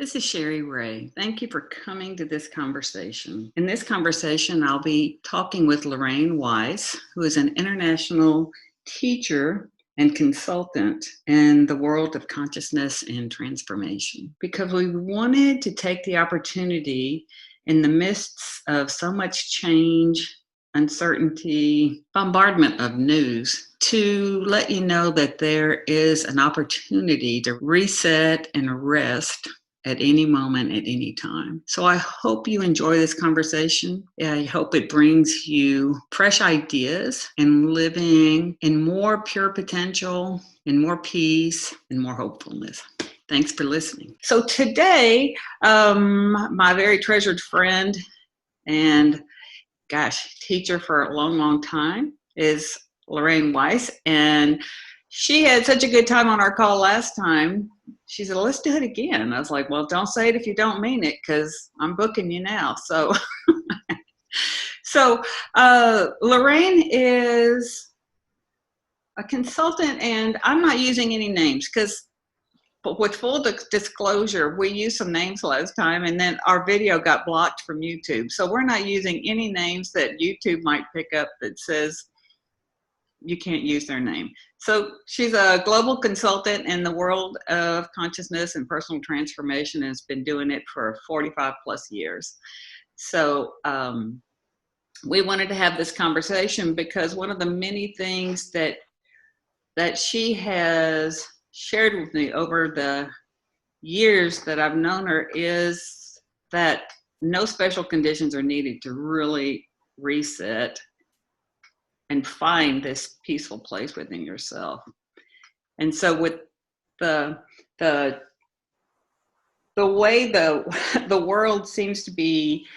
This is Cherie Ray. Thank you for coming to this conversation. In this conversation, I'll be talking with Lorraine Weiss, who is an international teacher and consultant in the world of consciousness and transformation, because we wanted to take the opportunity in the midst of so much change, uncertainty, bombardment of news, to let you know that there is an opportunity to reset and rest at any moment, at any time. So I hope you enjoy this conversation. I hope it brings you fresh ideas and living in more pure potential, in more peace, and more hopefulness. Thanks for listening. So today, my very treasured friend and teacher for a long, long time is Lorraine Weiss. And she had such a good time on our call last time. She said, let's do it again. I was like, well, don't say it if you don't mean it, because I'm booking you now. So, Lorraine is a consultant, and I'm not using any names but with full disclosure, we used some names last time, and then our video got blocked from YouTube. So we're not using any names that YouTube might pick up that says you can't use their name. So she's a global consultant in the world of consciousness and personal transformation and has been doing it for 45 plus years. So we wanted to have this conversation because one of the many things that she has shared with me over the years that I've known her is that no special conditions are needed to really reset and find this peaceful place within yourself. And so with the way the world seems to be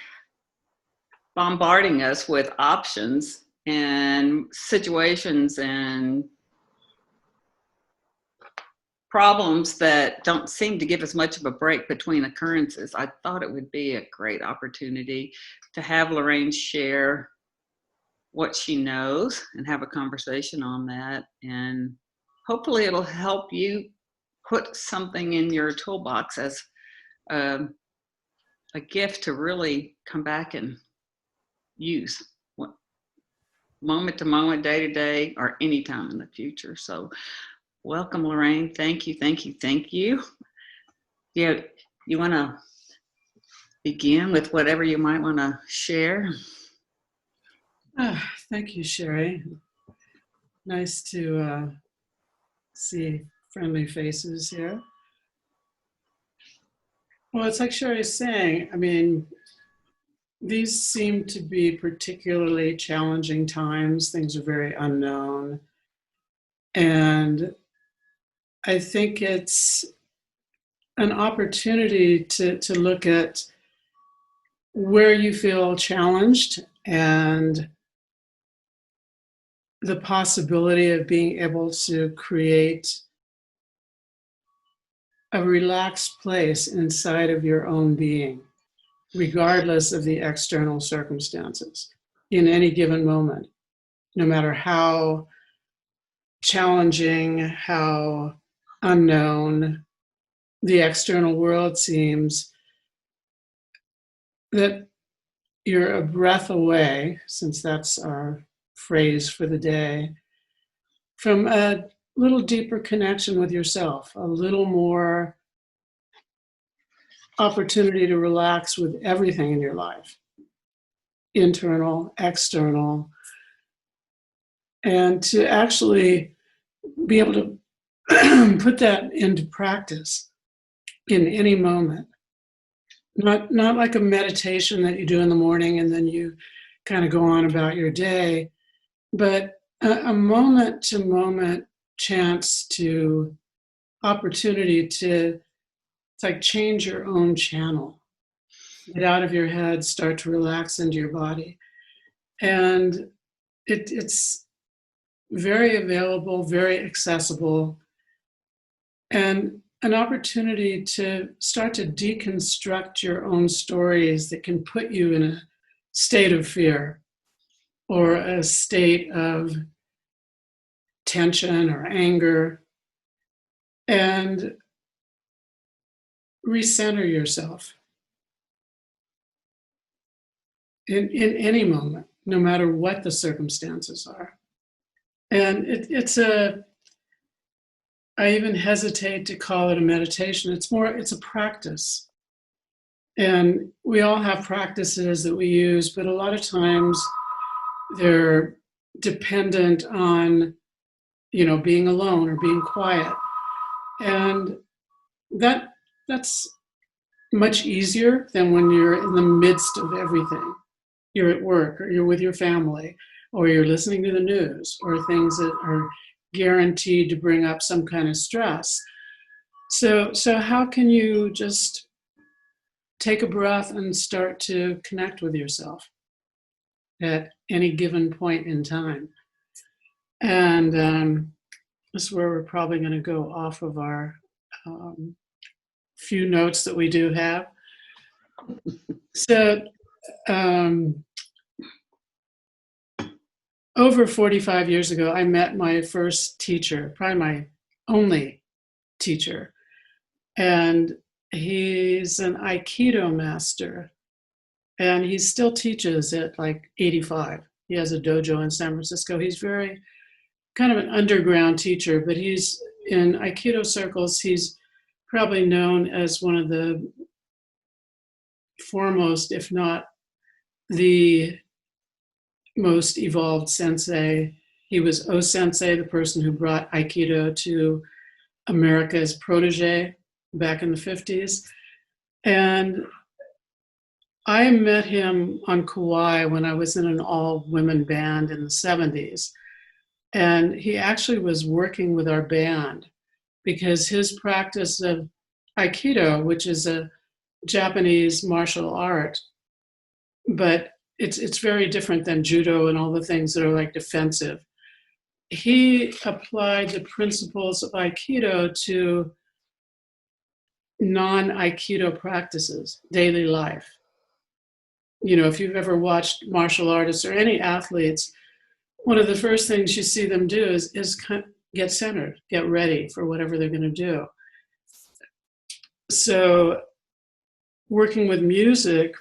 bombarding us with options and situations and problems that don't seem to give us much of a break between occurrences, I thought it would be a great opportunity to have Lorraine share what she knows and have a conversation on that. And hopefully it'll help you put something in your toolbox as a gift to really come back and use moment to moment, day to day, or any time in the future. So welcome, Lorraine. Thank you, thank you, thank you. Yeah, you want to begin with whatever you might want to share? Thank you, Cherie. Nice to see friendly faces here. Well, it's like Cherie's saying, I mean, these seem to be particularly challenging times. Things are very unknown. And I think it's an opportunity to look at where you feel challenged and the possibility of being able to create a relaxed place inside of your own being, regardless of the external circumstances in any given moment, no matter how challenging, how unknown the external world seems, that you're a breath away, since that's our phrase for the day, from a little deeper connection with yourself, a little more opportunity to relax with everything in your life, internal, external, and to actually be able to put that into practice in any moment. Not like a meditation that you do in the morning and then you kind of go on about your day, but a moment-to-moment chance to opportunity to, it's like change your own channel. Get out of your head, start to relax into your body. And it's very available, very accessible, and an opportunity to start to deconstruct your own stories that can put you in a state of fear or a state of tension or anger, and recenter yourself in any moment, no matter what the circumstances are. And I even hesitate to call it a meditation. It's a practice. And we all have practices that we use, but a lot of times they're dependent on, being alone or being quiet. And that's much easier than when you're in the midst of everything. You're at work, or you're with your family, or you're listening to the news, or things that are guaranteed to bring up some kind of stress. So how can you just take a breath and start to connect with yourself at any given point in time? And this is where we're probably going to go off of our few notes that we do have. So over 45 years ago, I met my first teacher, probably my only teacher. And he's an Aikido master. And he still teaches at like 85. He has a dojo in San Francisco. He's very kind of an underground teacher, but he's in Aikido circles, he's probably known as one of the foremost, if not the most evolved sensei. He was O-sensei, the person who brought Aikido to America's protege back in the 50s. And I met him on Kauai when I was in an all-women band in the 70s. And he actually was working with our band because his practice of Aikido, which is a Japanese martial art, but it's very different than judo and all the things that are like defensive. He applied the principles of Aikido to non-Aikido practices, daily life. If you've ever watched martial artists or any athletes, one of the first things you see them do is get centered, get ready for whatever they're going to do. So working with music,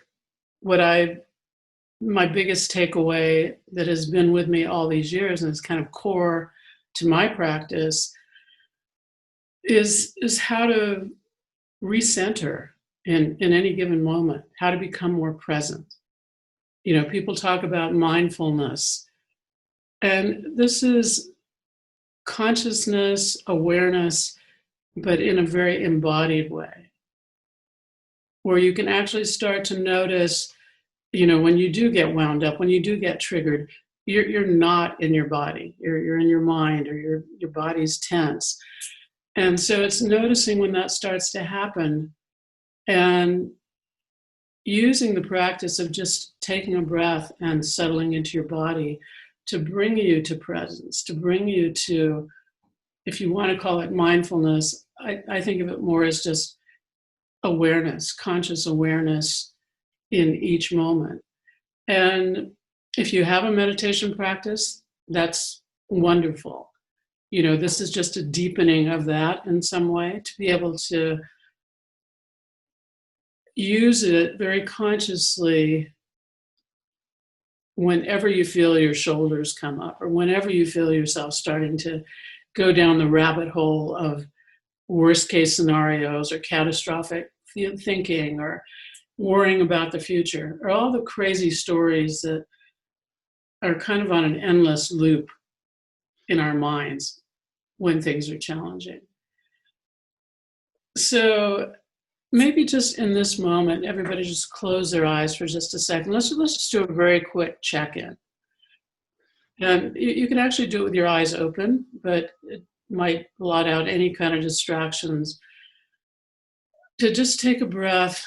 my biggest takeaway that has been with me all these years and is kind of core to my practice is how to recenter in any given moment, how to become more present. People talk about mindfulness, and this is consciousness, awareness, but in a very embodied way, where you can actually start to notice, when you do get wound up, when you do get triggered, you're not in your body, you're in your mind, or your body's tense. And so it's noticing when that starts to happen and using the practice of just taking a breath and settling into your body to bring you to presence, to bring you to, if you want to call it mindfulness, I think of it more as just awareness, conscious awareness in each moment. And if you have a meditation practice, that's wonderful. This is just a deepening of that in some way, to be able to use it very consciously whenever you feel your shoulders come up, or whenever you feel yourself starting to go down the rabbit hole of worst case scenarios or catastrophic thinking or worrying about the future, or all the crazy stories that are kind of on an endless loop in our minds when things are challenging. So maybe just in this moment, everybody just close their eyes for just a second. Let's just do a very quick check-in. And you can actually do it with your eyes open, but it might blot out any kind of distractions. To just take a breath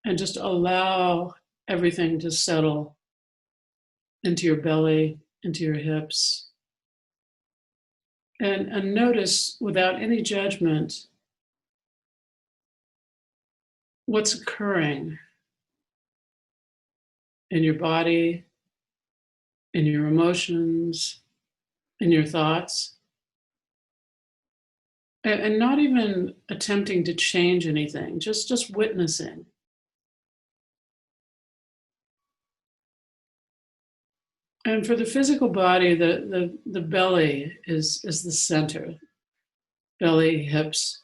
and just allow everything to settle into your belly, into your hips. And notice, without any judgment, what's occurring in your body, in your emotions, in your thoughts. and not even attempting to change anything, just witnessing. And for the physical body, the belly is the center. Belly, hips,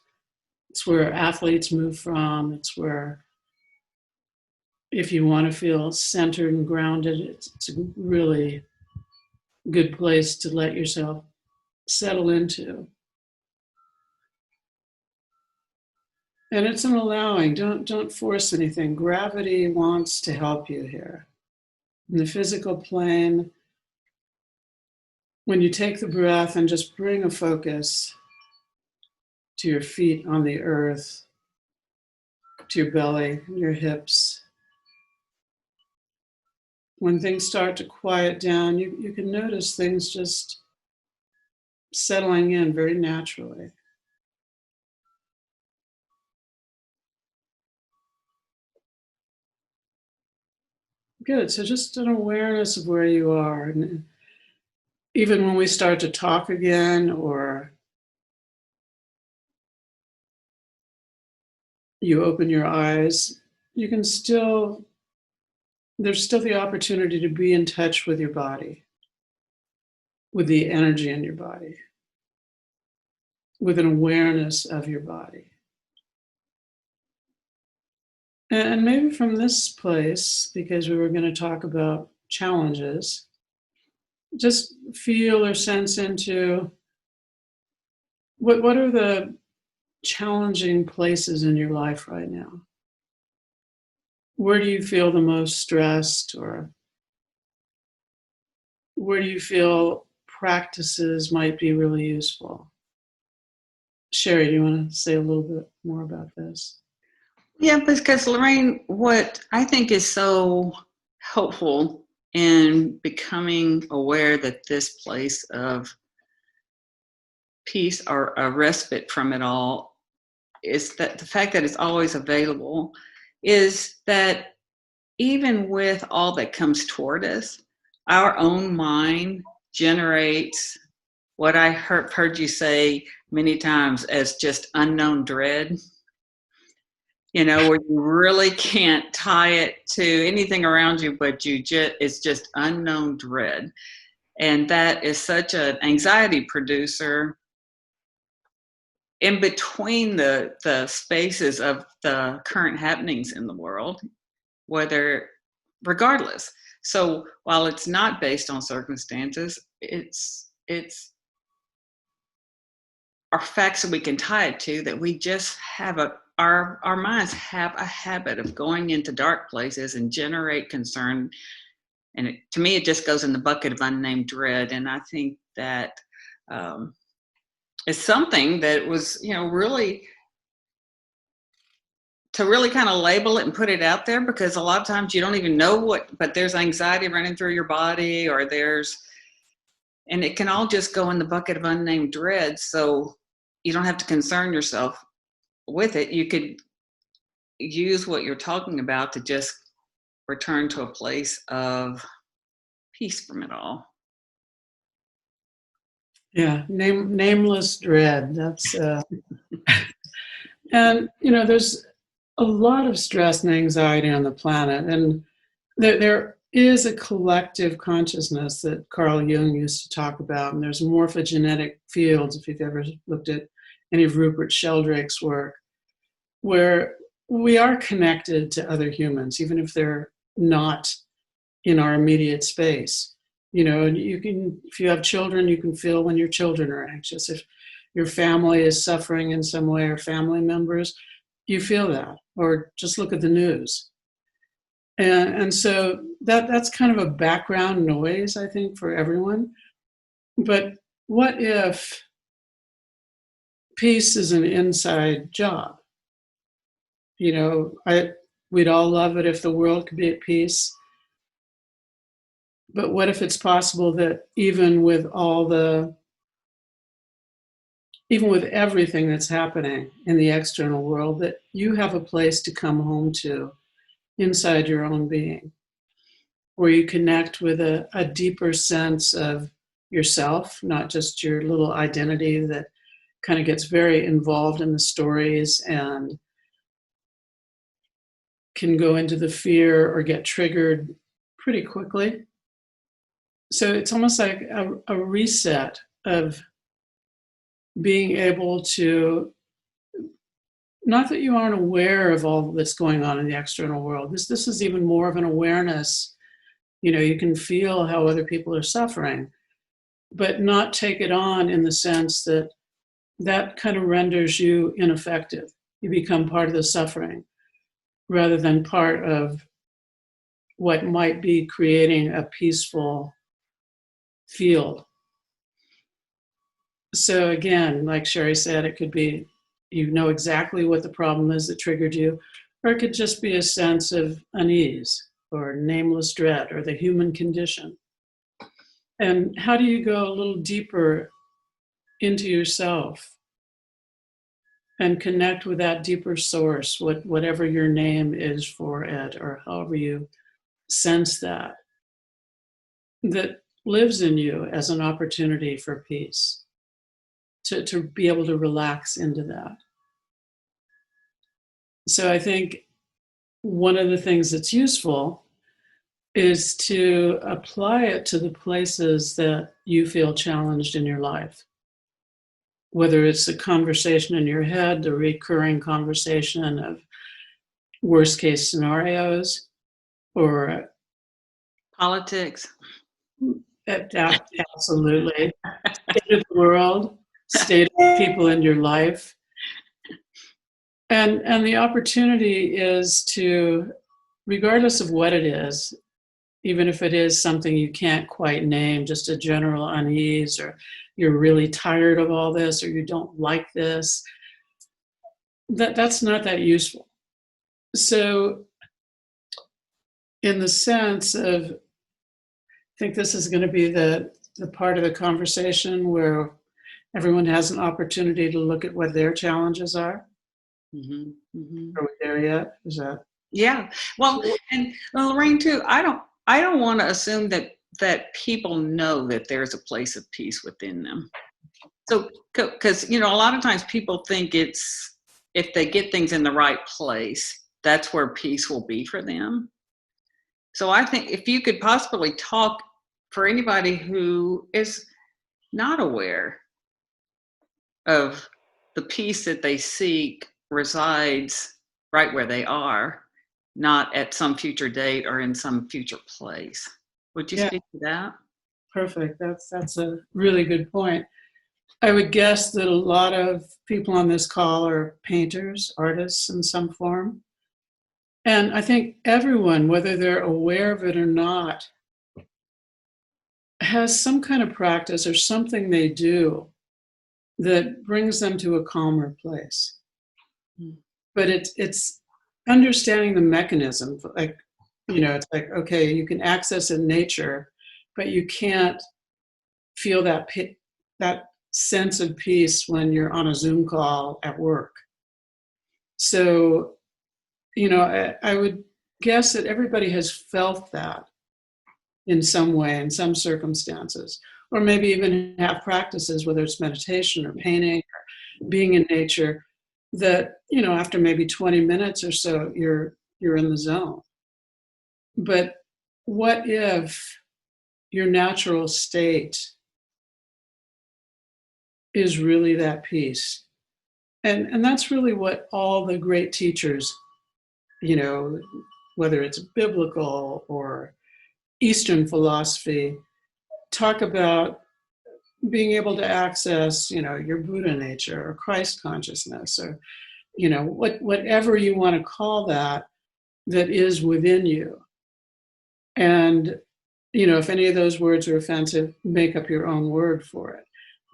it's where athletes move from. It's where, if you want to feel centered and grounded, it's a really good place to let yourself settle into. And it's an allowing. Don't force anything. Gravity wants to help you here. In the physical plane, when you take the breath and just bring a focus to your feet on the earth, to your belly, your hips. When things start to quiet down, you can notice things just settling in very naturally. Good. So just an awareness of where you are. And even when we start to talk again, or you open your eyes, you can still, there's still the opportunity to be in touch with your body, with the energy in your body, with an awareness of your body. And maybe from this place, because we were going to talk about challenges, just feel or sense into what are the challenging places in your life right now? Where do you feel the most stressed, or where do you feel practices might be really useful? Cherie, do you want to say a little bit more about this? Yeah, because Lorraine, what I think is so helpful in becoming aware that this place of peace or a respite from it all is that the fact that it's always available is that even with all that comes toward us, our own mind generates what I heard you say many times as just unknown dread. You know, where you really can't tie it to anything around you, but it's just unknown dread. And that is such an anxiety producer in between the spaces of the current happenings in the world, whether regardless. So while it's not based on circumstances, it's are facts that we can tie it to, that we just have our minds have a habit of going into dark places and generate concern. And to me, it just goes in the bucket of unnamed dread. And I think that is something that was, really to really kind of label it and put it out there, because a lot of times you don't even know but there's anxiety running through your body, and it can all just go in the bucket of unnamed dread. So you don't have to concern yourself with it. You could use what you're talking about to just return to a place of peace from it all. Yeah, nameless dread. That's and there's a lot of stress and anxiety on the planet, and there is a collective consciousness that Carl Jung used to talk about, and there's morphogenetic fields, if you've ever looked at any of Rupert Sheldrake's work, where we are connected to other humans, even if they're not in our immediate space. And if you have children, you can feel when your children are anxious. If your family is suffering in some way, or family members, you feel that. Or just look at the news. And so that's kind of a background noise, I think, for everyone. But what if peace is an inside job? We'd all love it if the world could be at peace. But what if it's possible that even with everything that's happening in the external world, that you have a place to come home to inside your own being, where you connect with a deeper sense of yourself, not just your little identity that kind of gets very involved in the stories and can go into the fear or get triggered pretty quickly. So it's almost like a reset of being able to, not that you aren't aware of all that's going on in the external world. This is even more of an awareness. You can feel how other people are suffering, but not take it on in the sense that that kind of renders you ineffective. You become part of the suffering rather than part of what might be creating a peaceful field. So again, like Cherie said, it could be you know exactly what the problem is that triggered you, or it could just be a sense of unease or nameless dread or the human condition. And how do you go a little deeper into yourself and connect with that deeper source, whatever your name is for it, or however you sense that lives in you as an opportunity for peace, to be able to relax into that. So I think one of the things that's useful is to apply it to the places that you feel challenged in your life. Whether it's a conversation in your head, the recurring conversation of worst case scenarios, or Politics. Absolutely. State of the world, state of people in your life. And the opportunity is to, regardless of what it is, even if it is something you can't quite name, just a general unease, or you're really tired of all this, or you don't like this, that's not that useful. So in the sense of, I think this is going to be the part of the conversation where everyone has an opportunity to look at what their challenges are. Mm-hmm. Mm-hmm. Are we there yet? Is that? Yeah. Well, and Lorraine too, I don't want to assume that people know that there's a place of peace within them. So, because a lot of times people think it's, if they get things in the right place, that's where peace will be for them. So I think if you could possibly talk for anybody who is not aware of the peace that they seek resides right where they are, not at some future date or in some future place. Would you speak to that? Perfect. That's a really good point. I would guess that a lot of people on this call are painters, artists in some form. And I think everyone, whether they're aware of it or not, has some kind of practice or something they do that brings them to a calmer place. But it's understanding the mechanism. Like, it's like, okay, you can access in nature, but you can't feel that sense of peace when you're on a Zoom call at work. So, I would guess that everybody has felt that in some way, in some circumstances, or maybe even have practices, whether it's meditation or painting or being in nature, that, after maybe 20 minutes or so, you're in the zone. But what if your natural state is really that peace? And that's really what all the great teachers, whether it's biblical or Eastern philosophy, talk about being able to access, your Buddha nature or Christ consciousness, or, whatever you want to call that is within you. And, if any of those words are offensive, make up your own word for it.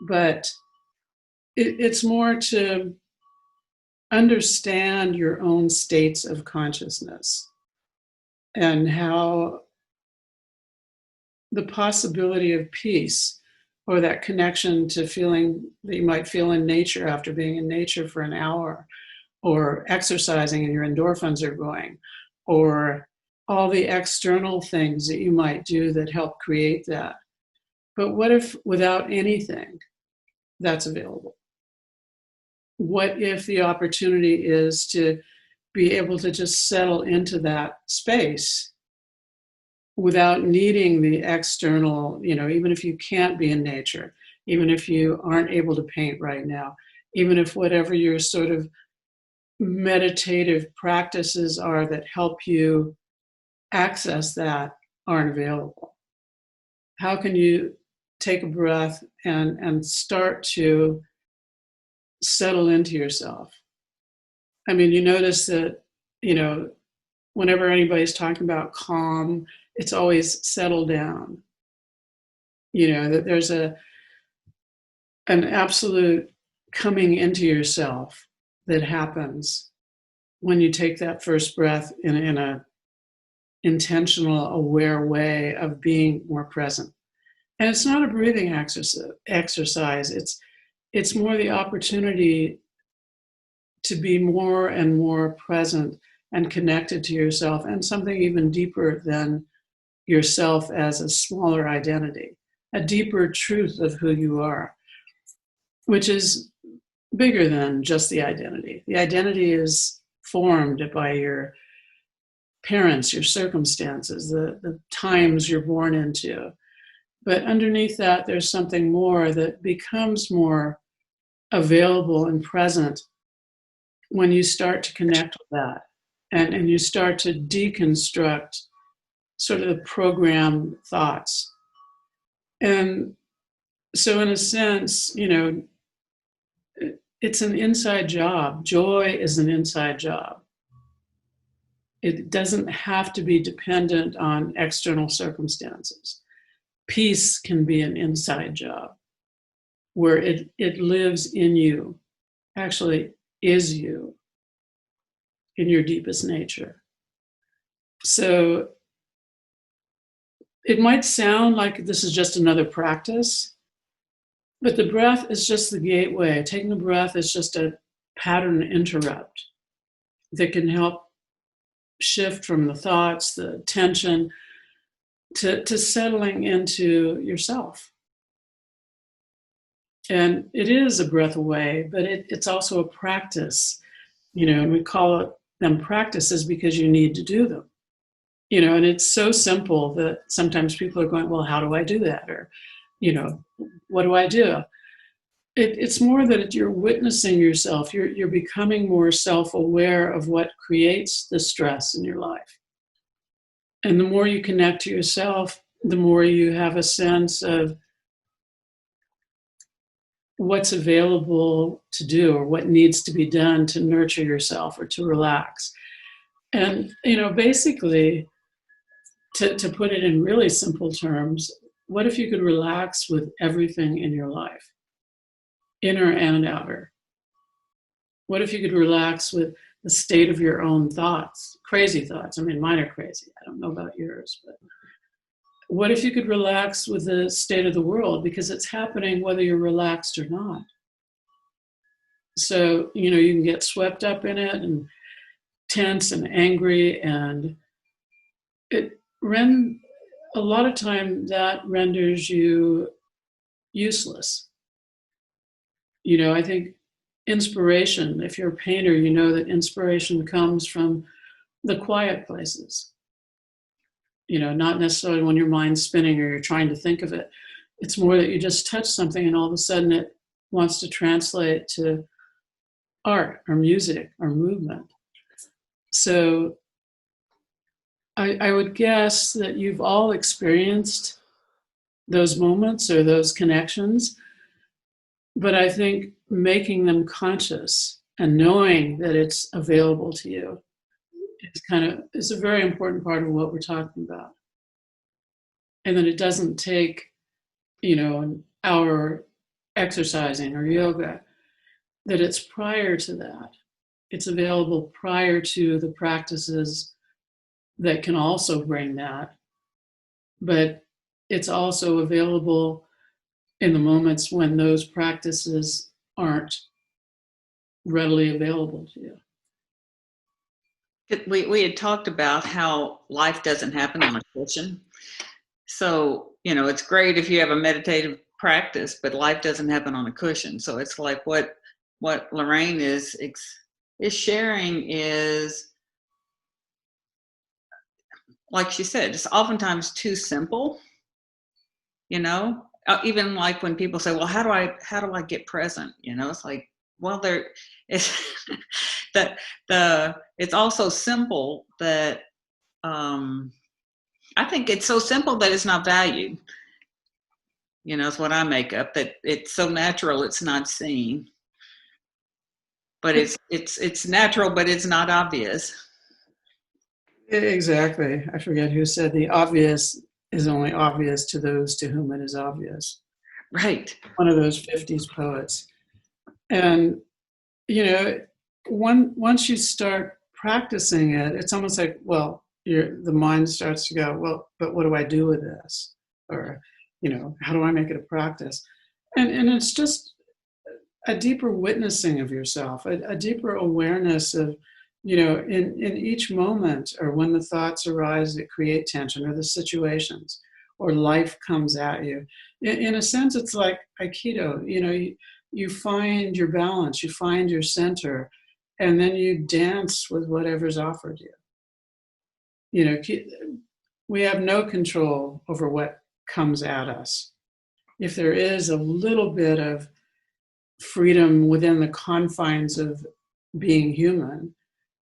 But it's more to understand your own states of consciousness and how the possibility of peace, or that connection to feeling that you might feel in nature after being in nature for an hour, or exercising and your endorphins are going, or all the external things that you might do that help create that. But what if without anything that's available? what if the opportunity is to be able to just settle into that space without needing the external, even if you can't be in nature, even if you aren't able to paint right now, even if whatever your sort of meditative practices are that help you access that aren't available. How can you take a breath and start to settle into yourself? I mean, you notice that, whenever anybody's talking about calm, it's always settle down. That there's an absolute coming into yourself that happens when you take that first breath in a intentional, aware way of being more present. And it's not a breathing exercise. It's more the opportunity to be more and more present and connected to yourself, and something even deeper than yourself as a smaller identity, a deeper truth of who you are, which is bigger than just the identity. The identity is formed by your parents, your circumstances, the times you're born into. But underneath that, there's something more that becomes more available and present when you start to connect with that, and you start to deconstruct sort of the programmed thoughts. And so in a sense, it's an inside job. Joy is an inside job. It doesn't have to be dependent on external circumstances. Peace can be an inside job where it lives in you, actually is you in your deepest nature. So it might sound like this is just another practice, but the breath is just the gateway. Taking a breath is just a pattern interrupt that can help shift from the thoughts, the tension, to settling into yourself. And it is a breath away, but it's also a practice, and we call them practices because you need to do them. And it's so simple that sometimes people are going, well, how do I do that? Or, what do I do? It's more that you're witnessing yourself. You're becoming more self-aware of what creates the stress in your life. And the more you connect to yourself, the more you have a sense of what's available to do or what needs to be done to nurture yourself or to relax. And, basically, to put it in really simple terms, what if you could relax with everything in your life, inner and outer? What if you could relax with the state of your own thoughts, crazy thoughts? I mean, mine are crazy. I don't know about yours, but what if you could relax with the state of the world, because it's happening whether you're relaxed or not? So, you can get swept up in it and tense and angry, and a lot of time that renders you useless. I think inspiration, if you're a painter, you know that inspiration comes from the quiet places. Not necessarily when your mind's spinning or you're trying to think of it. It's more that you just touch something and all of a sudden it wants to translate to art or music or movement. So I would guess that you've all experienced those moments or those connections, but I think making them conscious and knowing that it's available to you is a very important part of what we're talking about. And that it doesn't take, an hour exercising or yoga, that it's prior to that. It's available prior to the practices that can also bring that. But it's also available in the moments when those practices aren't readily available to you. We had talked about how life doesn't happen on a cushion. So, it's great if you have a meditative practice, but life doesn't happen on a cushion. So it's like, what what Lorraine is sharing is, like she said, it's oftentimes too simple, even like when people say, well, how do I get present? It's like, well, there is that it's also simple that, I think it's so simple that it's not valued. It's what I make up, that it's so natural it's not seen. But it's natural, but it's not obvious. Exactly. I forget who said the obvious is only obvious to those to whom it is obvious. Right. One of those 50s poets. And, once you start practicing it, it's almost like, well, the mind starts to go, well, but what do I do with this? Or, how do I make it a practice? And it's just a deeper witnessing of yourself, a deeper awareness of, in each moment, or when the thoughts arise that create tension, or the situations, or life comes at you. In a sense, it's like Aikido. You find your balance, you find your center, and then you dance with whatever's offered you. We have no control over what comes at us. If there is a little bit of freedom within the confines of being human,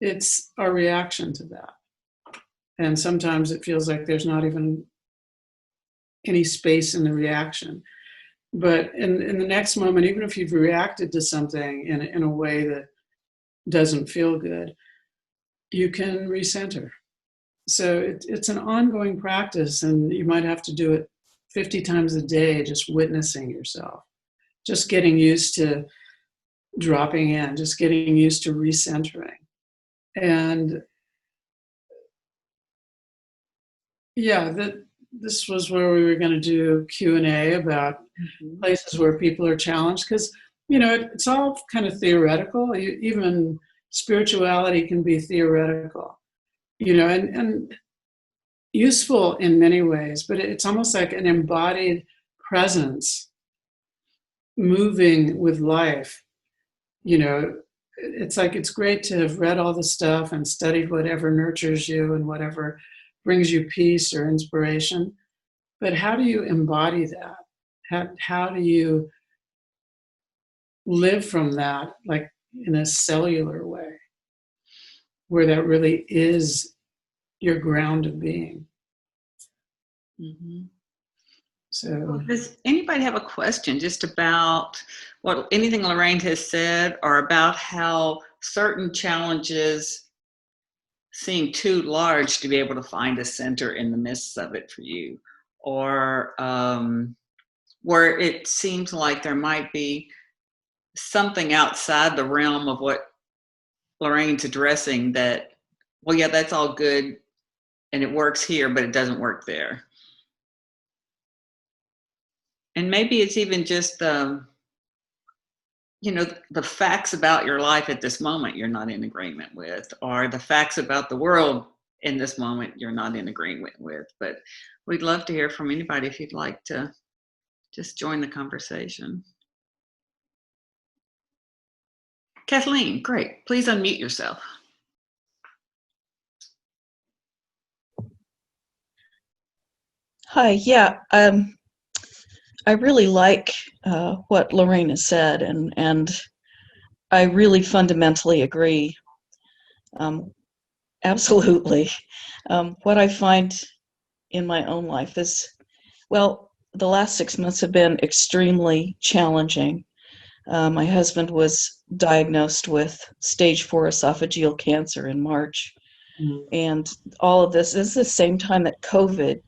it's our reaction to that. And sometimes it feels like there's not even any space in the reaction. But in the next moment, even if you've reacted to something in a way that doesn't feel good, you can recenter. So it's an ongoing practice, and you might have to do it 50 times a day, just witnessing yourself, just getting used to dropping in, just getting used to recentering. And yeah, this was where we were going to do Q&A about places where people are challenged, because it's all kind of theoretical. Even spirituality can be theoretical, and useful in many ways, but it's almost like an embodied presence moving with life. It's like, it's great to have read all the stuff and studied whatever nurtures you and whatever brings you peace or inspiration. But how do you embody that? How do you live from that, like in a cellular way, where that really is your ground of being? Mm-hmm. So, does anybody have a question just about anything Lorraine has said, or about how certain challenges seem too large to be able to find a center in the midst of it for you, or where it seems like there might be something outside the realm of what Lorraine's addressing, that, well, yeah, that's all good and it works here, but it doesn't work there. And maybe it's even just the facts about your life at this moment you're not in agreement with, or the facts about the world in this moment you're not in agreement with. But we'd love to hear from anybody if you'd like to just join the conversation. Kathleen, great. Please unmute yourself. Hi, yeah. I really like what Lorraine has said, and I really fundamentally agree. Absolutely. What I find in my own life is, well, the last 6 months have been extremely challenging. My husband was diagnosed with stage 4 esophageal cancer in March. And all of this is the same time that COVID,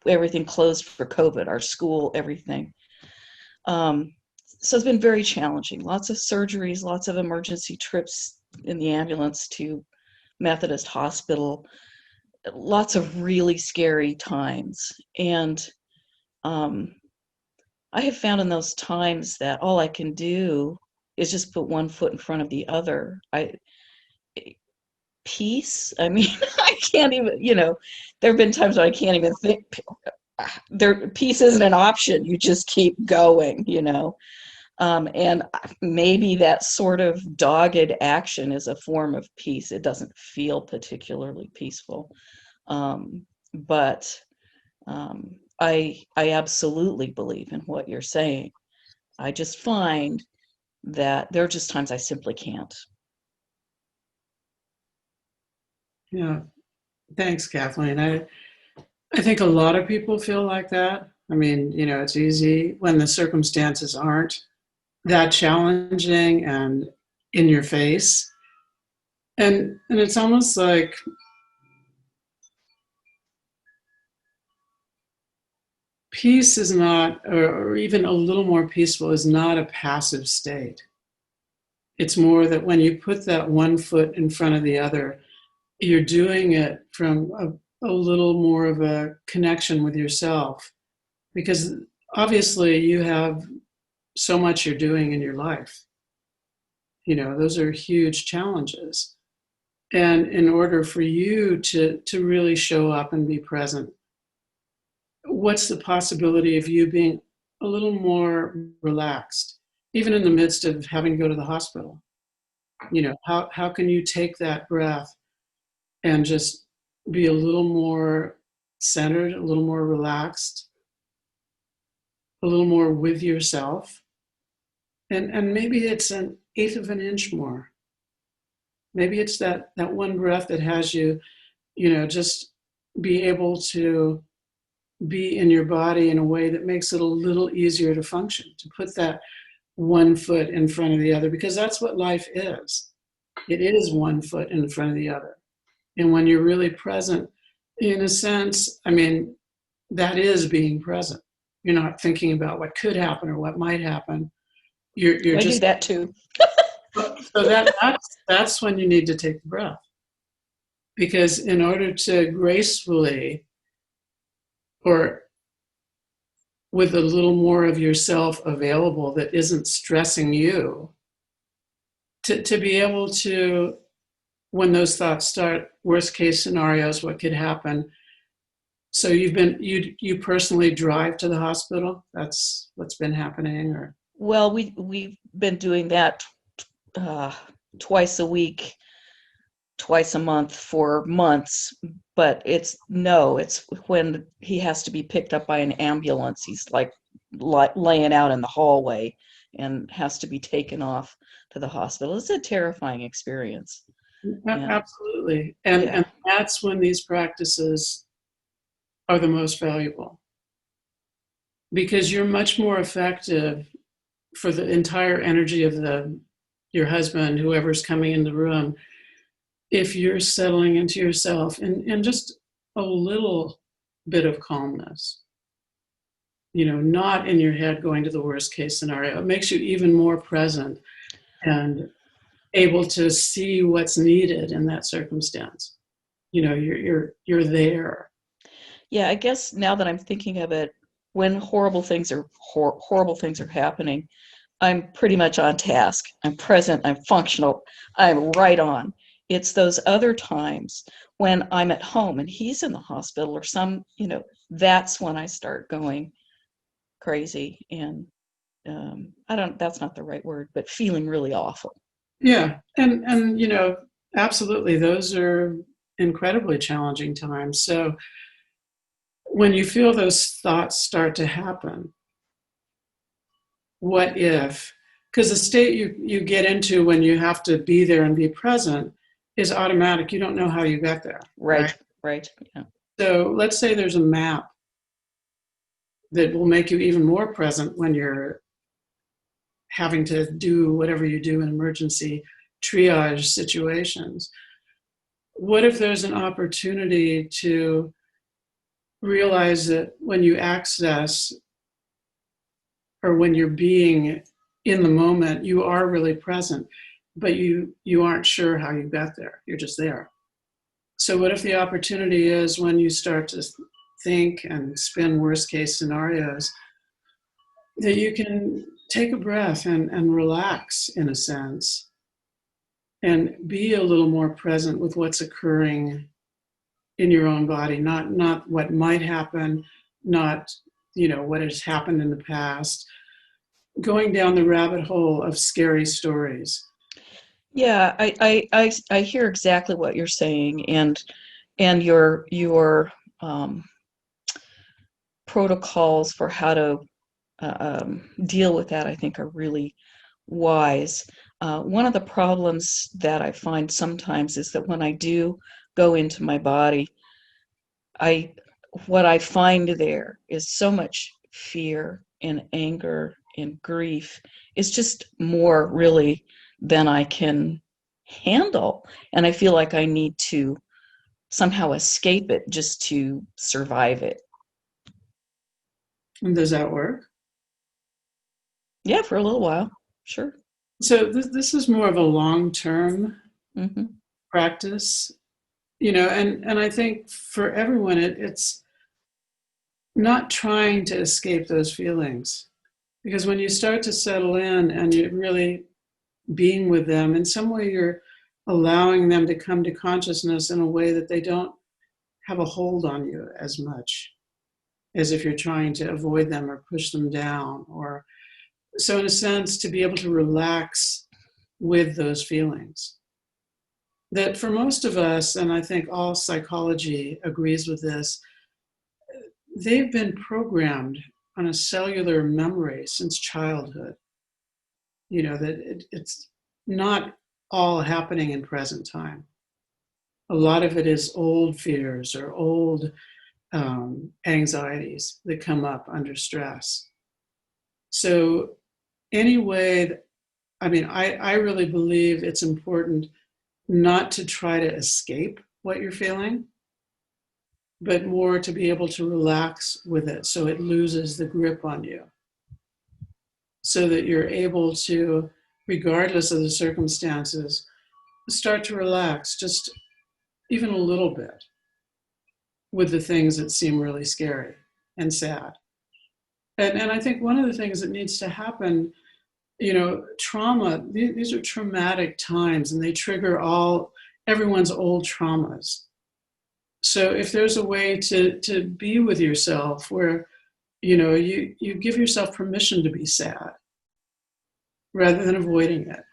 everything closed for COVID, our school, everything. So it's been very challenging. Lots of surgeries, lots of emergency trips in the ambulance to Methodist Hospital, lots of really scary times. And I have found in those times that all I can do is just put one foot in front of the other. Peace, I mean, I can't even, there have been times when I can't even think. Peace isn't an option. You just keep going, And maybe that sort of dogged action is a form of peace. It doesn't feel particularly peaceful. But I absolutely believe in what you're saying. I just find that there are just times I simply can't. Yeah. Thanks, Kathleen. I think a lot of people feel like that. I mean, it's easy when the circumstances aren't that challenging and in your face. And it's almost like peace is not, or even a little more peaceful is not a passive state. It's more that when you put that one foot in front of the other, you're doing it from a little more of a connection with yourself. Because obviously you have so much you're doing in your life. Those are huge challenges. And in order for you to really show up and be present, what's the possibility of you being a little more relaxed, even in the midst of having to go to the hospital? How can you take that breath and just be a little more centered, a little more relaxed, a little more with yourself? And maybe it's an eighth of an inch more. Maybe it's that one breath that has you, just be able to be in your body in a way that makes it a little easier to function, to put that one foot in front of the other, because that's what life is. It is one foot in front of the other. And when you're really present, in a sense, I mean, that is being present. You're not thinking about what could happen or what might happen. You're I just do that too. so that's when you need to take the breath. Because in order to gracefully, or with a little more of yourself available that isn't stressing you, to be able to, when those thoughts start, worst case scenarios, what could happen. So you personally drive to the hospital? That's what's been happening? Or Well, we've been doing that twice a week, twice a month for months, but it's when he has to be picked up by an ambulance. He's like laying out in the hallway and has to be taken off to the hospital. It's a terrifying experience. Absolutely. Yeah. And that's when these practices are the most valuable, because you're much more effective for the entire energy of your husband, whoever's coming in the room, if you're settling into yourself and just a little bit of calmness, not in your head going to the worst case scenario. It makes you even more present and able to see what's needed in that circumstance. You're there. Yeah, I guess now that I'm thinking of it, when horrible things are happening, I'm pretty much on task. I'm present, I'm functional, I'm right on. It's those other times when I'm at home and he's in the hospital or that's when I start going crazy and that's not the right word, but feeling really awful. Yeah. And absolutely, those are incredibly challenging times. So when you feel those thoughts start to happen, what if? Because the state you get into when you have to be there and be present is automatic. You don't know how you got there. Right. Yeah. So let's say there's a map that will make you even more present when you're having to do whatever you do in emergency triage situations. What if there's an opportunity to realize that when you access, or when you're being in the moment, you are really present, but you aren't sure how you got there. You're just there. So what if the opportunity is, when you start to think and spin worst case scenarios, that you can take a breath and relax, in a sense, and be a little more present with what's occurring in your own body, not what might happen, not what has happened in the past, going down the rabbit hole of scary stories. Yeah, I hear exactly what you're saying, and your protocols for how to deal with that, I think, are really wise. One of the problems that I find sometimes is that when I do go into my body, what I find there is so much fear and anger and grief. It's just more really than I can handle. And I feel like I need to somehow escape it just to survive it. And does that work? Yeah, for a little while. Sure. So this is more of a long-term Hmm. practice, and I think for everyone, it's not trying to escape those feelings. Because when you start to settle in and you're really being with them, in some way you're allowing them to come to consciousness in a way that they don't have a hold on you as much as if you're trying to avoid them or push them down. Or so in a sense, to be able to relax with those feelings. That for most of us, and I think all psychology agrees with this, they've been programmed on a cellular memory since childhood. That it's not all happening in present time. A lot of it is old fears or old anxieties that come up under stress. So anyway, I really believe it's important not to try to escape what you're feeling, but more to be able to relax with it so it loses the grip on you. So that you're able to, regardless of the circumstances, start to relax just even a little bit with the things that seem really scary and sad. And I think one of the things that needs to happen, trauma, these are traumatic times and they trigger everyone's old traumas. So if there's a way to be with yourself where, you give yourself permission to be sad rather than avoiding it.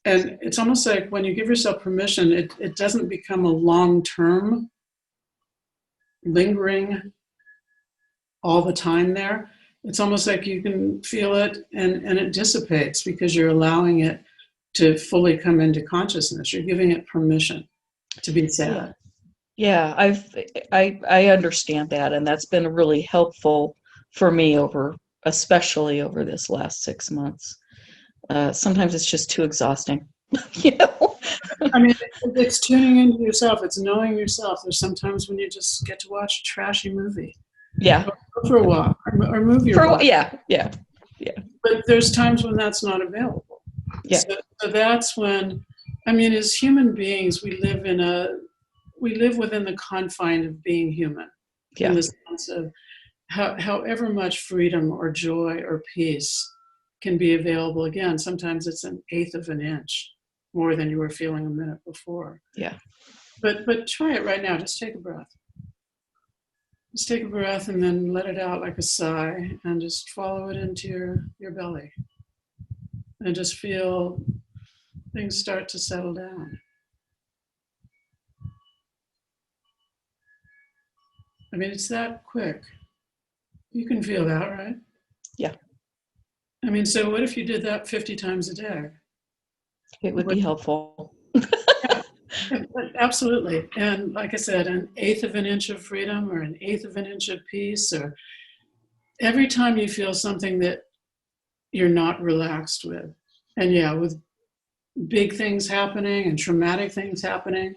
And it's almost like when you give yourself permission, it doesn't become a long-term, lingering, all the time there. It's almost like you can feel it and it dissipates because you're allowing it to fully come into consciousness. You're giving it permission to be sad. Yeah, I understand that, and that's been really helpful for me especially over this last 6 months. Sometimes it's just too exhausting, you know. I mean, it's tuning into yourself. It's knowing yourself. There's sometimes when you just get to watch a trashy movie. Yeah. Go for a walk or move your body. Yeah. But there's times when that's not available. Yeah. So that's when, as human beings, we live within the confine of being human. Yeah. In the sense of however much freedom or joy or peace can be available. Again, sometimes it's an eighth of an inch more than you were feeling a minute before. Yeah. But try it right now. Just take a breath. Just take a breath and then let it out like a sigh and just follow it into your belly. And just feel things start to settle down. It's that quick. You can feel that, right? Yeah. So what if you did that 50 times a day? It would be helpful. Yeah, absolutely. And like I said, an eighth of an inch of freedom or an eighth of an inch of peace, or every time you feel something that you're not relaxed with. And yeah, with big things happening and traumatic things happening,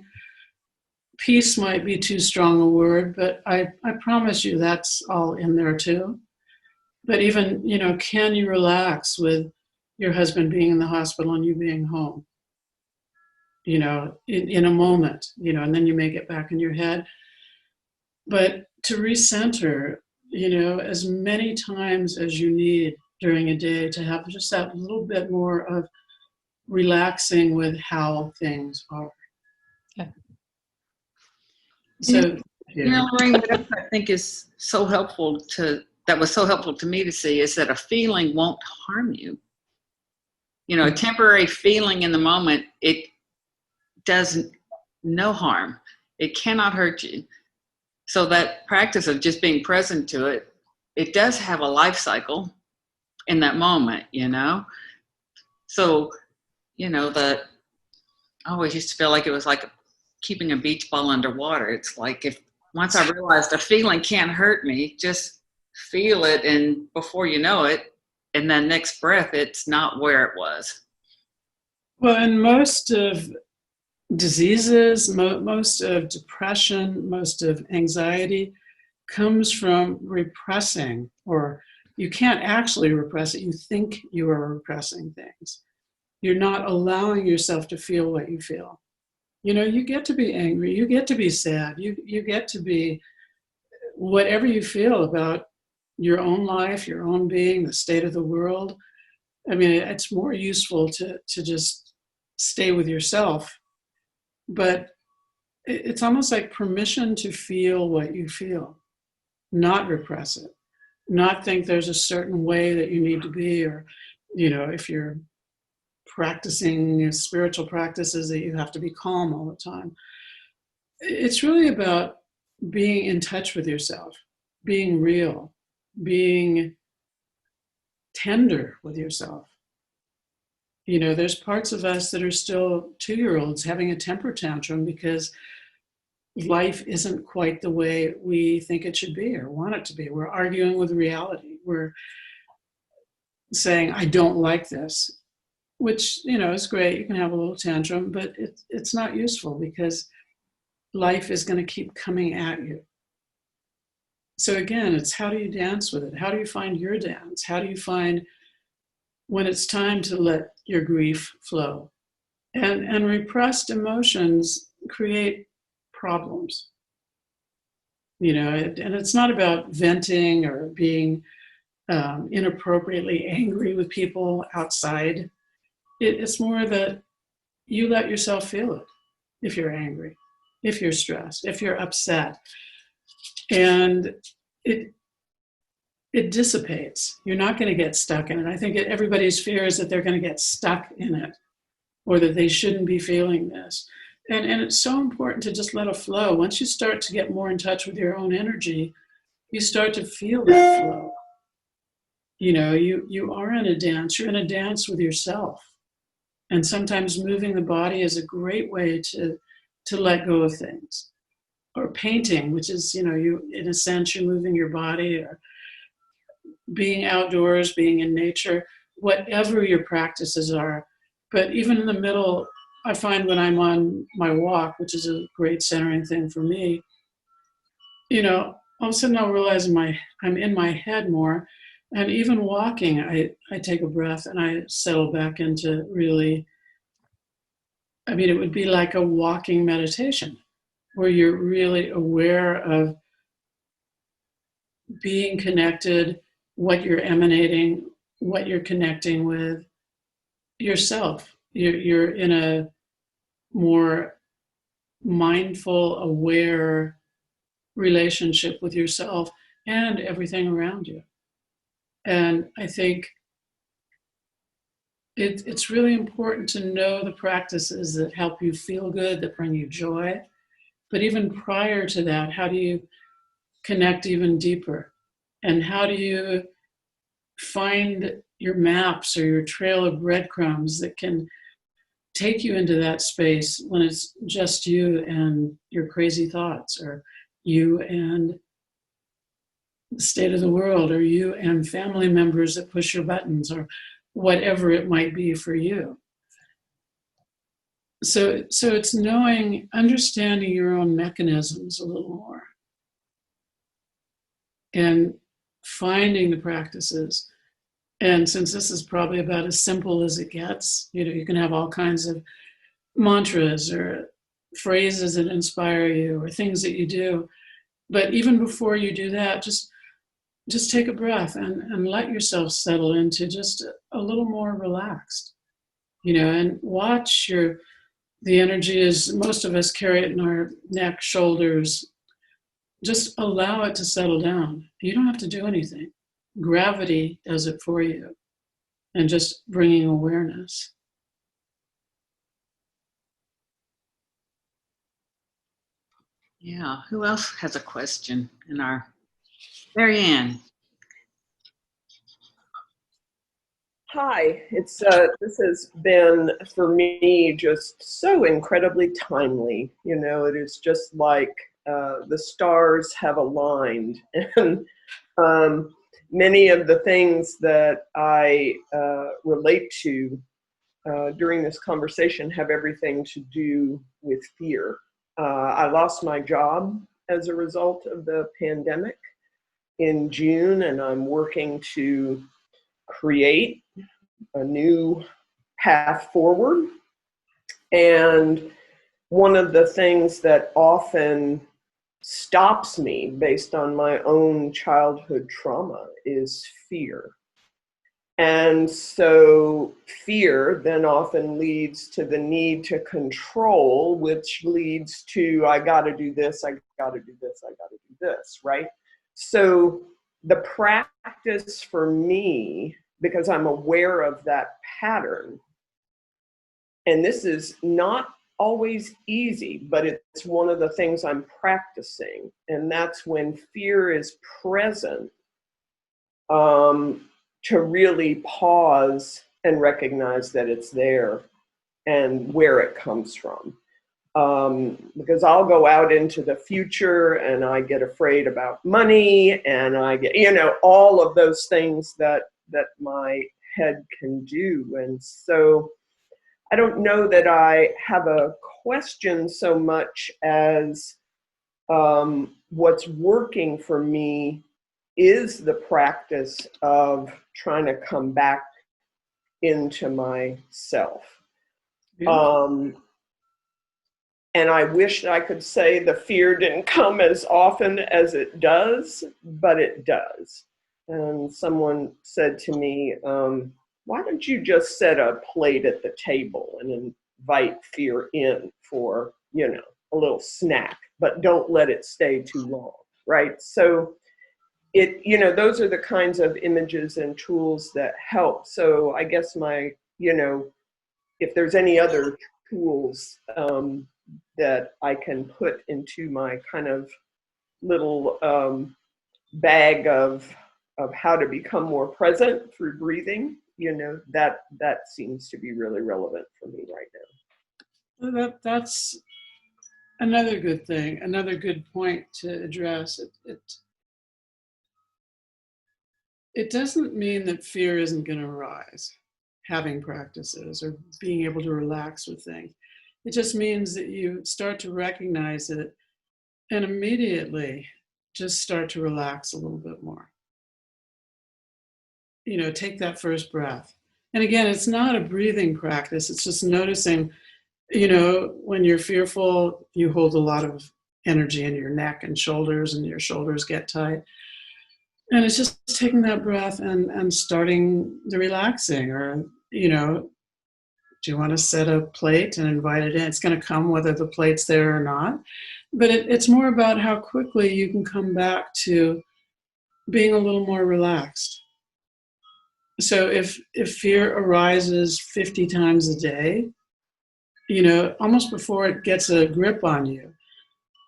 peace might be too strong a word, but I promise you that's all in there too. But even, can you relax with your husband being in the hospital and you being home? In a moment, and then you may get back in your head. But to recenter, as many times as you need during a day to have just that little bit more of relaxing with how things are. Yeah. So, Lorraine, what I think is so helpful to that was so helpful to me to see is that a feeling won't harm you. You know, a temporary feeling in the moment, it does no harm. It cannot hurt you. So that practice of just being present to it, it does have a life cycle in that moment, you know? So, you know, I always used to feel like it was like keeping a beach ball underwater. It's like if once I realized a feeling can't hurt me, just feel it, and before you know it, and then next breath, it's not where it was. Well, and most of diseases, most of depression, most of anxiety comes from repressing, or you can't actually repress it. You think you are repressing things. You're not allowing yourself to feel what you feel. You know, you get to be angry, you get to be sad, you get to be whatever you feel about your own life, your own being, the state of the world. I mean, it's more useful to just stay with yourself. But it's almost like permission to feel what you feel, not repress it, not think there's a certain way that you need to be, or, you know, if you're practicing spiritual practices that you have to be calm all the time. It's really about being in touch with yourself, being real, being tender with yourself. You know, there's parts of us that are still 2-year-olds having a temper tantrum because life isn't quite the way we think it should be or want it to be. We're arguing with reality. We're saying, I don't like this, which, you know, is great. You can have a little tantrum, but it's not useful because life is going to keep coming at you. So again, it's how do you dance with it? How do you find your dance? How do you find when it's time to let your grief flow? And repressed emotions create problems. You know, and it's not about venting or being inappropriately angry with people outside. It's more that you let yourself feel it if you're angry, if you're stressed, if you're upset. And it dissipates. You're not going to get stuck in it. I think everybody's fear is that they're going to get stuck in it or that they shouldn't be feeling this. And it's so important to just let it flow. Once you start to get more in touch with your own energy, you start to feel that flow. You know, you are in a dance. You're in a dance with yourself. And sometimes moving the body is a great way to let go of things. Or painting, which is, you know, you in a sense, you're moving your body, or being outdoors, being in nature, whatever your practices are. But even in the middle, I find when I'm on my walk, which is a great centering thing for me, you know, all of a sudden I'll realize I'm in my head more. And even walking, I take a breath and I settle back into really, I mean, it would be like a walking meditation where you're really aware of being connected, what you're emanating, what you're connecting with yourself. You're in a more mindful, aware relationship with yourself and everything around you. And I think it's really important to know the practices that help you feel good, that bring you joy. But even prior to that, how do you connect even deeper? And how do you find your maps or your trail of breadcrumbs that can take you into that space when it's just you and your crazy thoughts, or you and the state of the world, or you and family members that push your buttons, or whatever it might be for you. So it's knowing, understanding your own mechanisms a little more, and finding the practices. And since this is probably about as simple as it gets, you know, you can have all kinds of mantras or phrases that inspire you or things that you do. But even before you do that, just take a breath and let yourself settle into just a little more relaxed, you know, and watch the energy. Is most of us carry it in our neck, shoulders, just allow it to settle down. You don't have to do anything. Gravity does it for you, and just bringing awareness. Yeah. Who else has a question in our Marianne? Hi, it's this has been for me just so incredibly timely. You know, it is just like the stars have aligned, and many of the things that I relate to during this conversation have everything to do with fear. I lost my job as a result of the pandemic in June, and I'm working to create a new path forward. And one of the things that often stops me based on my own childhood trauma is fear. And so fear then often leads to the need to control, which leads to, I got to do this, I got to do this, I got to do this, right? So the practice for me, because I'm aware of that pattern, and this is not always easy, but it's one of the things I'm practicing, and that's when fear is present, to really pause and recognize that it's there and where it comes from. Because I'll go out into the future and I get afraid about money, and I get, you know, all of those things that my head can do. And so I don't know that I have a question so much as what's working for me is the practice of trying to come back into myself. Yeah. And I wish that I could say the fear didn't come as often as it does, but it does. And someone said to me, why don't you just set a plate at the table and invite fear in for, you know, a little snack, but don't let it stay too long, right? So it, you know, those are the kinds of images and tools that help. So I guess my, you know, if there's any other tools that I can put into my kind of little bag of how to become more present through breathing, you know, that seems to be really relevant for me right now. That's another good thing, another good point to address. It doesn't mean that fear isn't going to arise, having practices or being able to relax with things. It just means that you start to recognize it and immediately just start to relax a little bit more. You know, take that first breath. And again, it's not a breathing practice. It's just noticing, you know, when you're fearful, you hold a lot of energy in your neck and shoulders, and your shoulders get tight. And it's just taking that breath and starting the relaxing. Or, you know, do you want to set a plate and invite it in? It's going to come whether the plate's there or not. But it's more about how quickly you can come back to being a little more relaxed. So if fear arises 50 times a day, you know, almost before it gets a grip on you,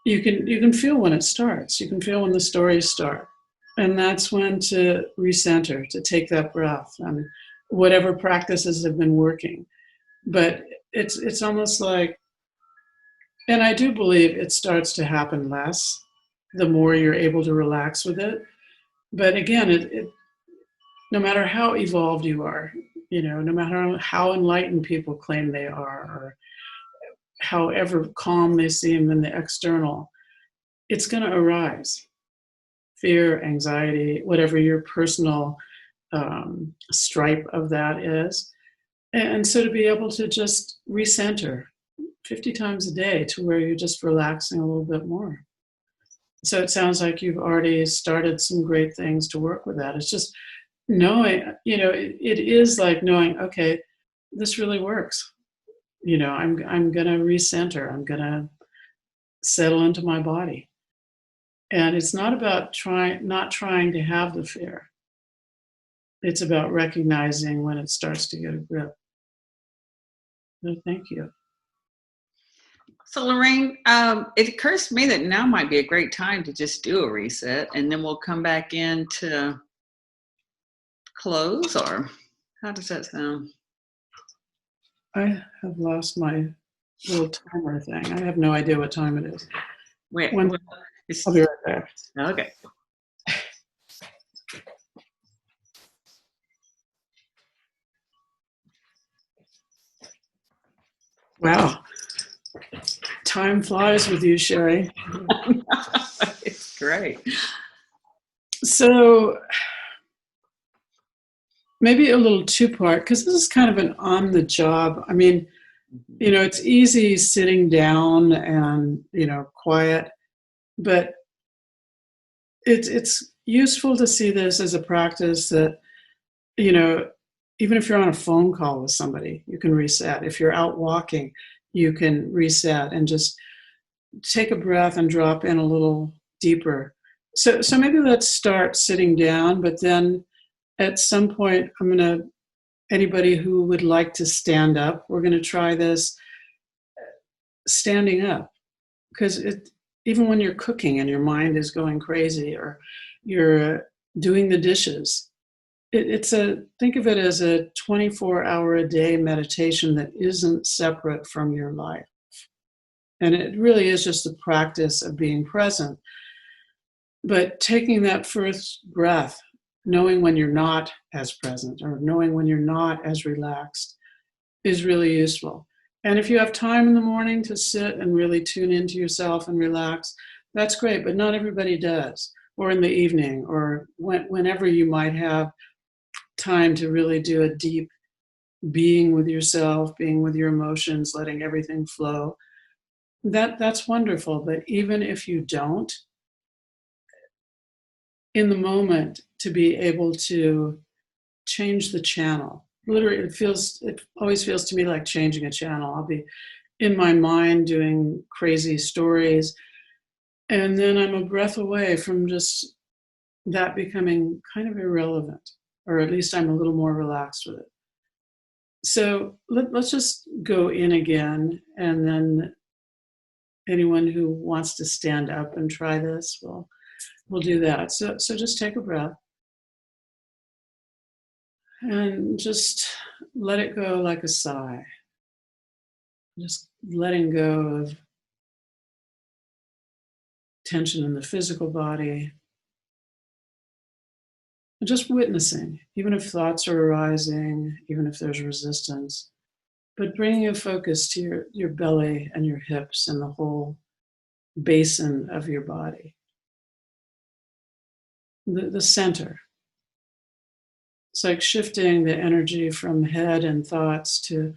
you can feel when it starts. You can feel when the stories start. And that's when to recenter, to take that breath, and whatever practices have been working. But it's almost like, and I do believe it starts to happen less the more you're able to relax with it. But again, it no matter how evolved you are, you know, no matter how enlightened people claim they are, or however calm they seem in the external, it's going to arise. Fear, anxiety, whatever your personal stripe of that is. And so to be able to just recenter 50 times a day to where you're just relaxing a little bit more. So it sounds like you've already started some great things to work with that. It's just knowing, you know, it is like knowing, okay, this really works. You know, I'm going to recenter. I'm going to settle into my body. And it's not about not trying to have the fear. It's about recognizing when it starts to get a grip. So thank you. So Lorraine, it occurs to me that now might be a great time to just do a reset, and then we'll come back in to close, or how does that sound? I have lost my little timer thing. I have no idea what time it is. Wait, When, I'll be right there. okay. Wow. Time flies with you, Cherie. It's great. So maybe a little two-part, because this is kind of an on-the-job. I mean, it's easy sitting down and, quiet, but it's useful to see this as a practice that, even if you're on a phone call with somebody, you can reset. If you're out walking, you can reset and just take a breath and drop in a little deeper. So maybe let's start sitting down, but then at some point, anybody who would like to stand up, we're going to try this standing up, because even when you're cooking and your mind is going crazy, or you're doing the dishes, think of it as a 24-hour-a-day meditation that isn't separate from your life. And it really is just the practice of being present. But taking that first breath, knowing when you're not as present, or knowing when you're not as relaxed, is really useful. And if you have time in the morning to sit and really tune into yourself and relax, that's great, but not everybody does. Or in the evening, or whenever you might have time to really do a deep being with yourself, being with your emotions, letting everything flow. That's wonderful. But even if you don't, in the moment, to be able to change the channel. Literally, it always feels to me like changing a channel. I'll be in my mind doing crazy stories, and then I'm a breath away from just that becoming kind of irrelevant, or at least I'm a little more relaxed with it. So let's just go in again, and then anyone who wants to stand up and try this, we'll do that. So just take a breath and just let it go like a sigh. Just letting go of tension in the physical body. And just witnessing, even if thoughts are arising, even if there's resistance, but bringing a focus to your belly and your hips and the whole basin of your body. The center. It's like shifting the energy from head and thoughts to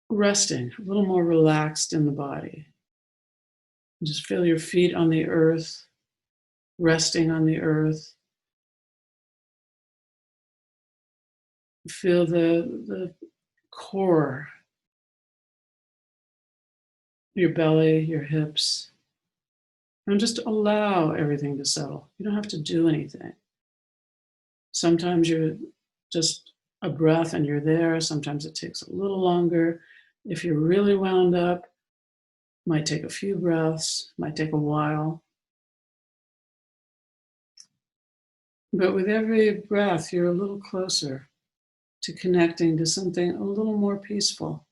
resting, a little more relaxed in the body. Just feel your feet on the earth, resting on the earth. Feel the core, your belly, your hips, and just allow everything to settle. You don't have to do anything. Sometimes you're just a breath and you're there. Sometimes it takes a little longer. If you're really wound up, it might take a few breaths, might take a while. But with every breath, you're a little closer to connecting to something a little more peaceful.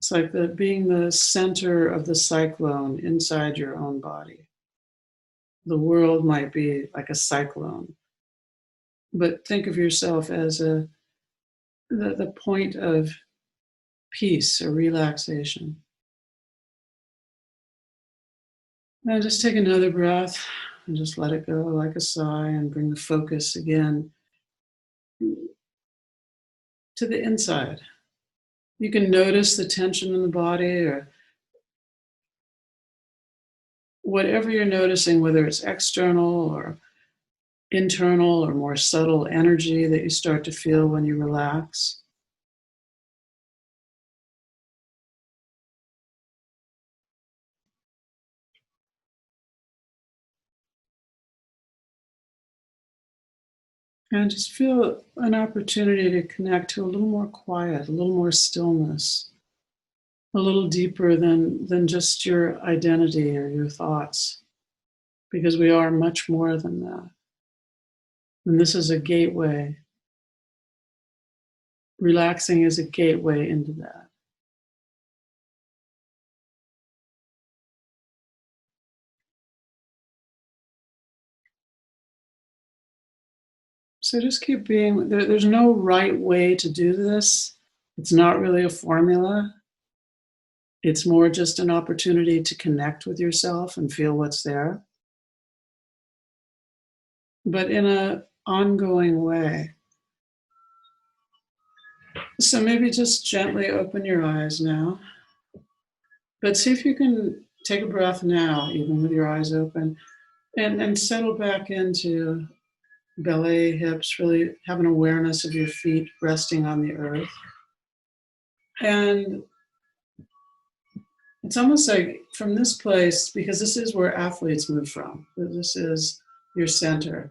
It's like being the center of the cyclone inside your own body. The world might be like a cyclone, but think of yourself as the point of peace or relaxation. Now just take another breath and just let it go like a sigh, and bring the focus again to the inside. You can notice the tension in the body, or whatever you're noticing, whether it's external or internal or more subtle energy that you start to feel when you relax. And just feel an opportunity to connect to a little more quiet, a little more stillness, a little deeper than just your identity or your thoughts, because we are much more than that. And this is a gateway. Relaxing is a gateway into that. So just keep being, there's no right way to do this. It's not really a formula. It's more just an opportunity to connect with yourself and feel what's there, but in an ongoing way. So maybe just gently open your eyes now, but see if you can take a breath now, even with your eyes open, and settle back into belly, hips, really have an awareness of your feet resting on the earth. And it's almost like from this place, because this is where athletes move from, this is your center.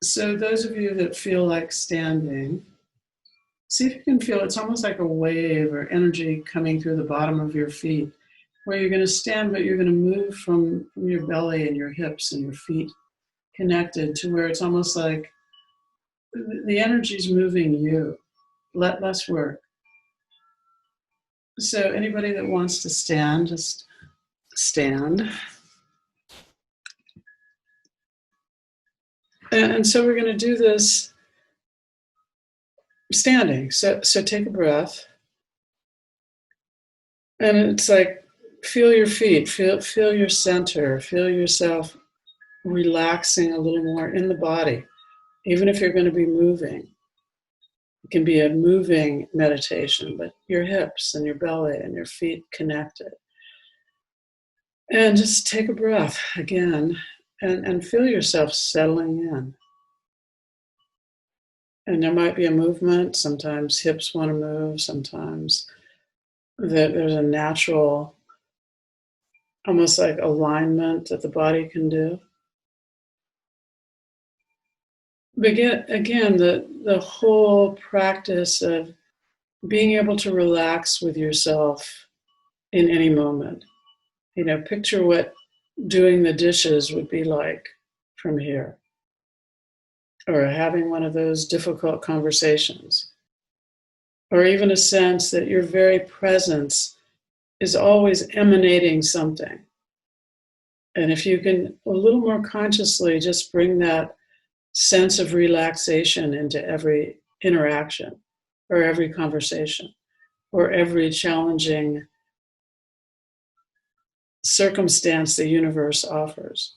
So those of you that feel like standing, see if you can feel, it's almost like a wave or energy coming through the bottom of your feet, where you're going to stand, but you're going to move from your belly and your hips and your feet connected to where it's almost like the energy's moving you. Let less work. So anybody that wants to stand, just stand. And so we're going to do this standing. So take a breath. And it's like, feel your feet, feel your center, feel yourself relaxing a little more in the body, even if you're going to be moving. It can be a moving meditation, but your hips and your belly and your feet connected. And just take a breath again and feel yourself settling in. And there might be a movement. Sometimes hips want to move. Sometimes there's a natural, almost like alignment that the body can do. But again, the whole practice of being able to relax with yourself in any moment. You know, picture what doing the dishes would be like from here, or having one of those difficult conversations, or even a sense that your very presence is always emanating something. And if you can a little more consciously just bring that sense of relaxation into every interaction, or every conversation, or every challenging circumstance the universe offers,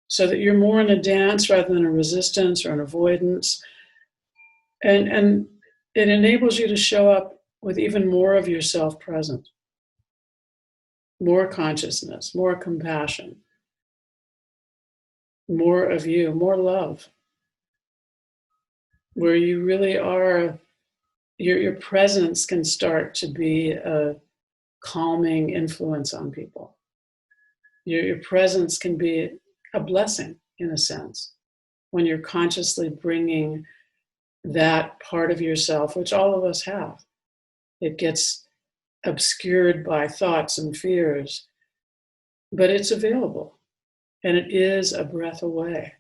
so that you're more in a dance rather than a resistance or an avoidance. And it enables you to show up with even more of yourself present, more consciousness, more compassion, more of you, more love, where you really are, your presence can start to be a calming influence on people. Your presence can be a blessing, in a sense, when you're consciously bringing that part of yourself, which all of us have. It gets obscured by thoughts and fears, but it's available, and it is a breath away.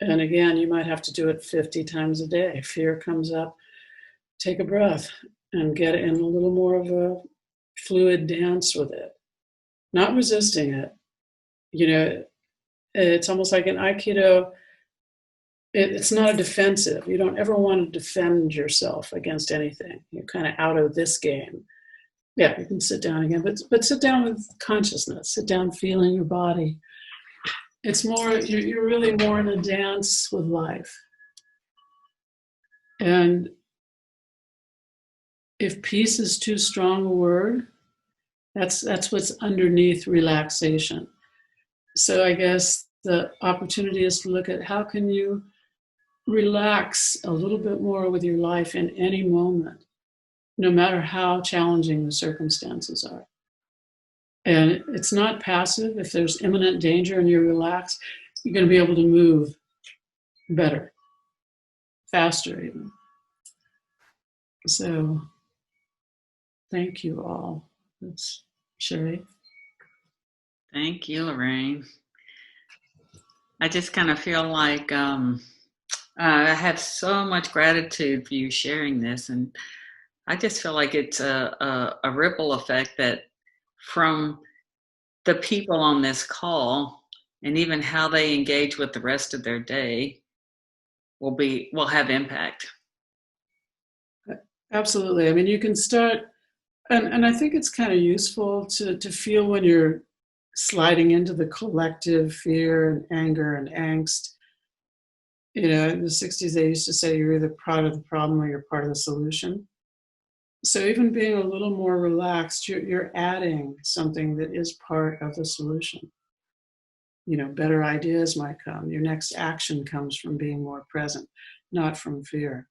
And again, you might have to do it 50 times a day. Fear comes up, take a breath and get in a little more of a fluid dance with it. Not resisting it. You know, it's almost like in Aikido, it's not a defensive. You don't ever want to defend yourself against anything. You're kind of out of this game. Yeah, you can sit down again, but sit down with consciousness. Sit down feeling your body. It's more, you're really more in a dance with life. And if peace is too strong a word, that's what's underneath relaxation. So I guess the opportunity is to look at how can you relax a little bit more with your life in any moment, no matter how challenging the circumstances are. And it's not passive. If there's imminent danger and you're relaxed, you're going to be able to move better, faster even. So thank you all. That's Cherie. Thank you, Lorraine. I just kind of feel like I have so much gratitude for you sharing this, and I just feel like it's a ripple effect that from the people on this call and even how they engage with the rest of their day will have impact. Absolutely. I mean, you can start, and I think it's kind of useful to feel when you're sliding into the collective fear and anger and angst. You know, in the 60s, they used to say you're either part of the problem or you're part of the solution. So even being a little more relaxed, you're adding something that is part of the solution. You know, better ideas might come. Your next action comes from being more present, not from fear.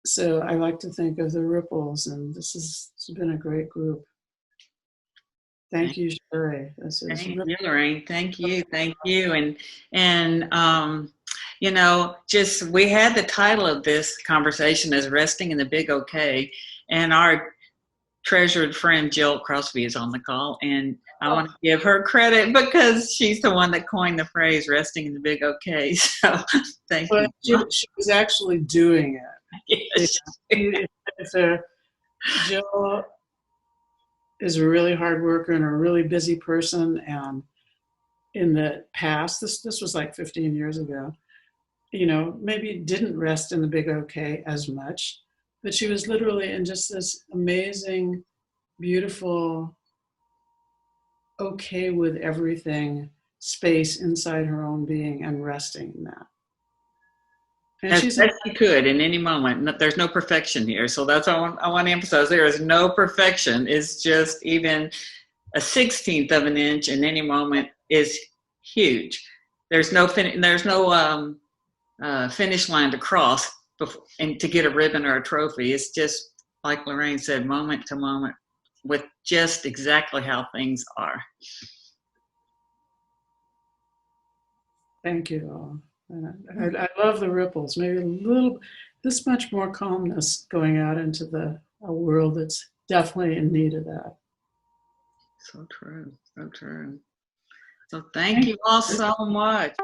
So I like to think of the ripples, and this has been a great group. Thank you, Cherie. Thank you, Lorraine. Thank you, and you know, just we had the title of this conversation as "Resting in the Big Okay," and our treasured friend Jill Crosby is on the call, and I want to give her credit because she's the one that coined the phrase "resting in the big okay." So, thank you. She was actually doing it. Yes. Jill is a really hard worker and a really busy person, and in the past, this was like 15 years ago, you know, maybe didn't rest in the big okay as much, but she was literally in just this amazing, beautiful, okay with everything space inside her own being and resting in that. And As best you could in any moment. There's no perfection here. So that's what I want to emphasize. There is no perfection. It's just even a 16th of an inch in any moment is huge. There's no finish line to cross and to get a ribbon or a trophy. It's just, like Lorraine said, moment to moment with just exactly how things are. Thank you all. I love the ripples. Maybe a little, this much more calmness going out into a world that's definitely in need of that. So true. So true. So thank you all so much.